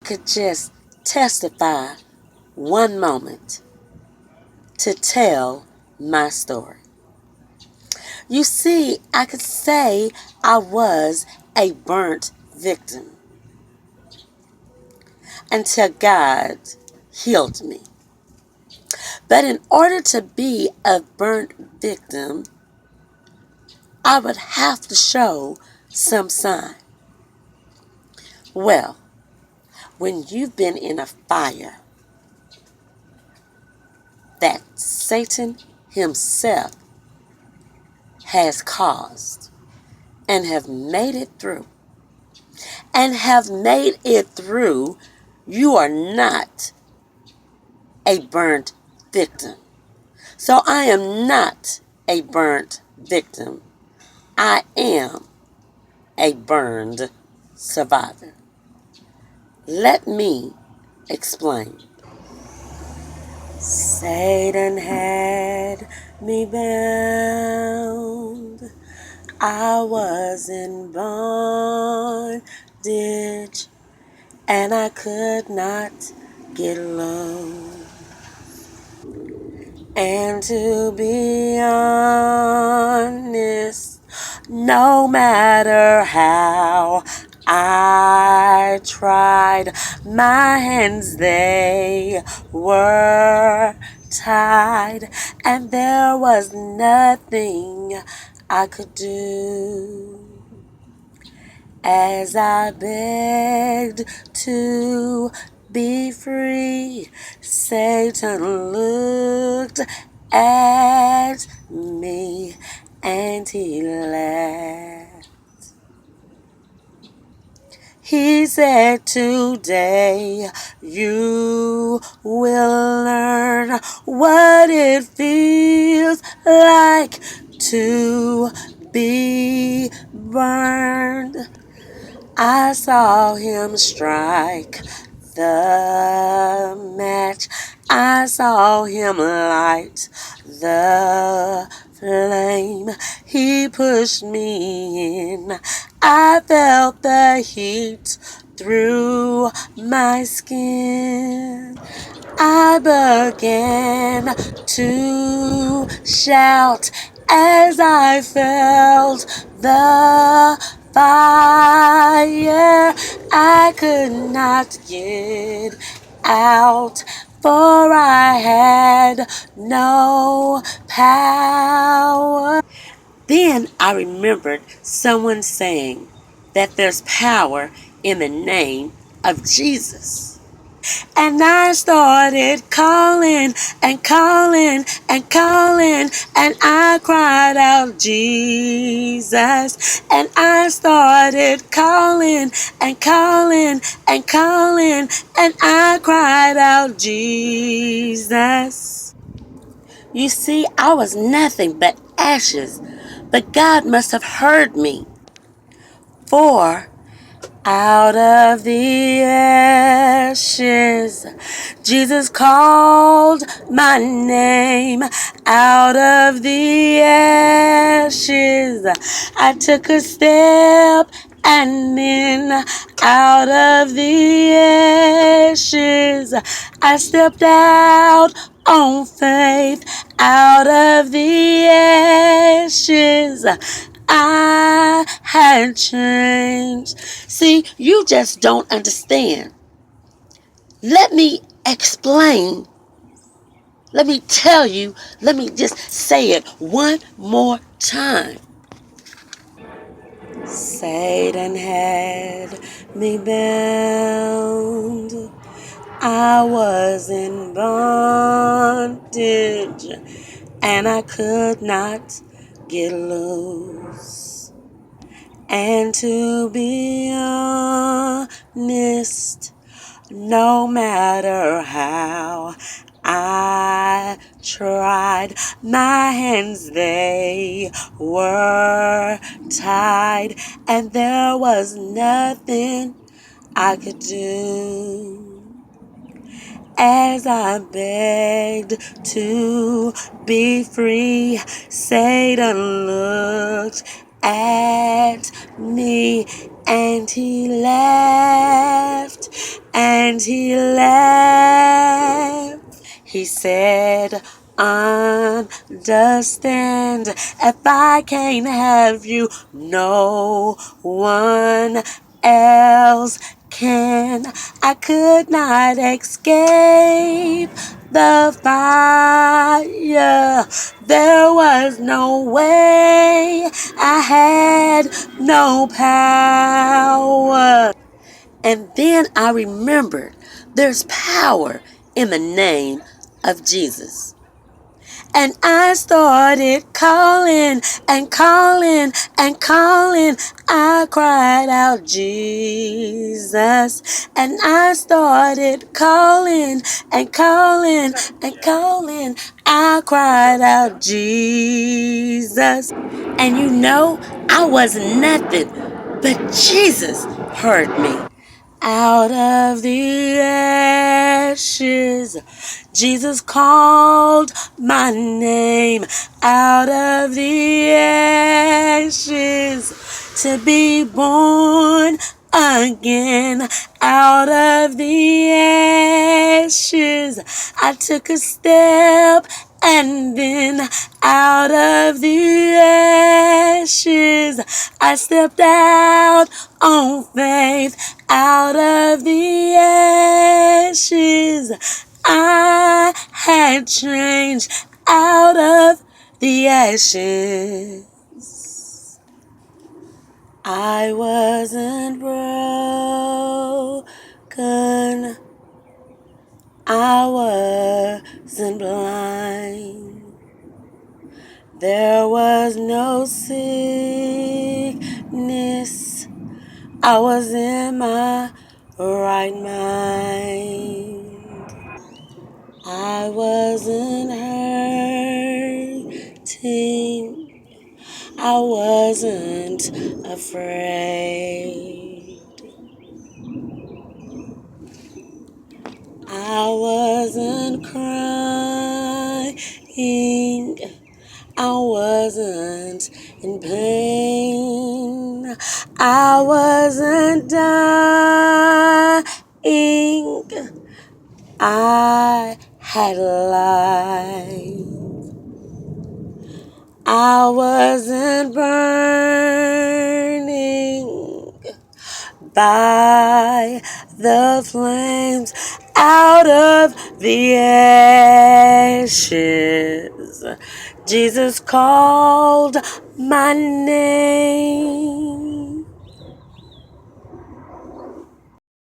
could just testify one moment to tell my story. You see, I could say I was a burnt victim until God healed me. But in order to be a burnt victim, I would have to show some sign. Well, when you've been in a fire that Satan himself has caused and have made it through, you are not a burnt victim. So I am not a burnt victim. I am a burned survivor. Let me explain. Satan had me bound. I was in bondage and I could not get loose. And to be honest, no matter how I tried, my hands they were tied, and there was nothing I could do. As I begged to be free, Satan looked at me and he laughed. He said, today you will learn what it feels like to be burned. I saw him strike the match. I saw him light the flame. He pushed me in. I felt the heat through my skin. I began to shout as I felt the fire. I could not get out, for I had no power. Then I remembered someone saying that there's power in the name of Jesus. And I started calling and calling and calling, and I cried out, Jesus. And I started calling and calling and calling, and I cried out, Jesus. You see, I was nothing but ashes, but God must have heard me. For out of the ashes, Jesus called my name. Out of the ashes, I took a step, and then out of the ashes, I stepped out on faith. Out of the ashes, I had changed. See, you just don't understand. Let me explain. Let me tell you. Let me just say it one more time. Satan had me bound. I was in bondage and I could not get loose. And to be honest, no matter how I tried, my hands they were tied, and there was nothing I could do. As I begged to be free, Satan looked at me and he laughed and and he laughed. He said, understand, if I can't have you, no one else can. I could not escape the fire. There was no way. I had no power. And then I remembered there's power in the name of Jesus. And I started calling and calling and calling. I cried out, Jesus. And I started calling and calling and calling. I cried out, Jesus. And you know, I was nothing, but Jesus heard me. Out of the ashes, Jesus called my name. Out of the ashes, to be born again. Out of the ashes, I took a step, and then out of the ashes, I stepped out on faith. Out of the ashes, I had changed. Out of the ashes, I wasn't broken. I wasn't blind. There was no sickness. I was in my right mind. I wasn't hurting. I wasn't afraid. I wasn't crying. I wasn't in pain. I wasn't dying. I had life. I wasn't burning by the flames. Out of the ashes, Jesus called my name.